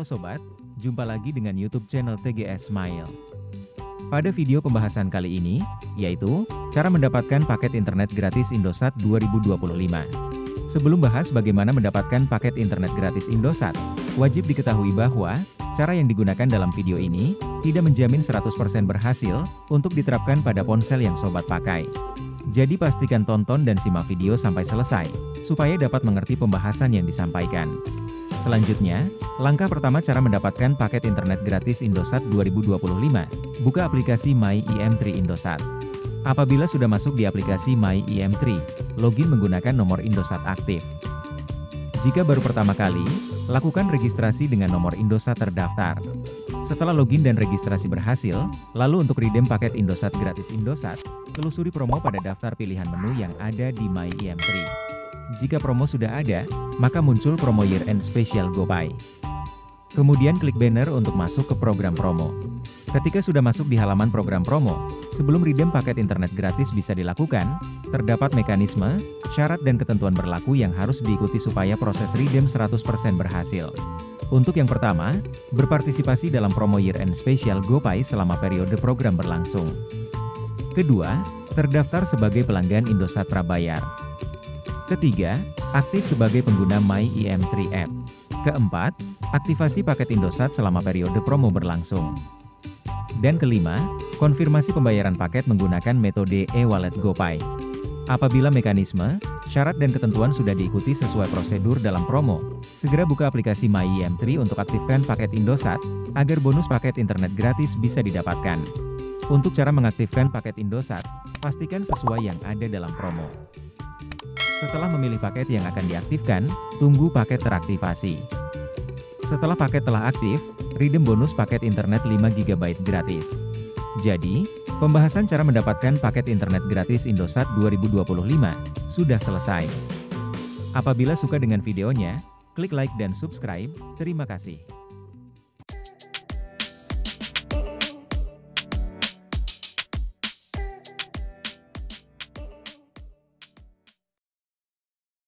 Halo sobat, jumpa lagi dengan YouTube channel TGS Smile. Pada video pembahasan kali ini, yaitu cara mendapatkan paket internet gratis Indosat 2025. Sebelum bahas bagaimana mendapatkan paket internet gratis Indosat, wajib diketahui bahwa cara yang digunakan dalam video ini tidak menjamin 100% berhasil untuk diterapkan pada ponsel yang sobat pakai. Jadi pastikan tonton dan simak video sampai selesai, supaya dapat mengerti pembahasan yang disampaikan. Selanjutnya, langkah pertama cara mendapatkan paket internet gratis Indosat 2025, buka aplikasi My IM3 Indosat. Apabila sudah masuk di aplikasi My IM3, login menggunakan nomor Indosat aktif. Jika baru pertama kali, lakukan registrasi dengan nomor Indosat terdaftar. Setelah login dan registrasi berhasil, lalu untuk redeem paket Indosat gratis Indosat, telusuri promo pada daftar pilihan menu yang ada di My IM3. Jika promo sudah ada, maka muncul promo Year End Special GoPay. Kemudian klik banner untuk masuk ke program promo. Ketika sudah masuk di halaman program promo, sebelum redeem paket internet gratis bisa dilakukan, terdapat mekanisme, syarat dan ketentuan berlaku yang harus diikuti supaya proses redeem 100% berhasil. Untuk yang pertama, berpartisipasi dalam promo Year End Special GoPay selama periode program berlangsung. Kedua, terdaftar sebagai pelanggan Indosat prabayar. Ketiga, aktif sebagai pengguna My IM3 App. Keempat, aktivasi paket Indosat selama periode promo berlangsung. Dan kelima, konfirmasi pembayaran paket menggunakan metode e-wallet GoPay. Apabila mekanisme, syarat dan ketentuan sudah diikuti sesuai prosedur dalam promo, segera buka aplikasi My IM3 untuk aktifkan paket Indosat, agar bonus paket internet gratis bisa didapatkan. Untuk cara mengaktifkan paket Indosat, pastikan sesuai yang ada dalam promo. Setelah memilih paket yang akan diaktifkan, tunggu paket teraktivasi. Setelah paket telah aktif, redeem bonus paket internet 5 GB gratis. Jadi, pembahasan cara mendapatkan paket internet gratis Indosat 2025 sudah selesai. Apabila suka dengan videonya, klik like dan subscribe. Terima kasih.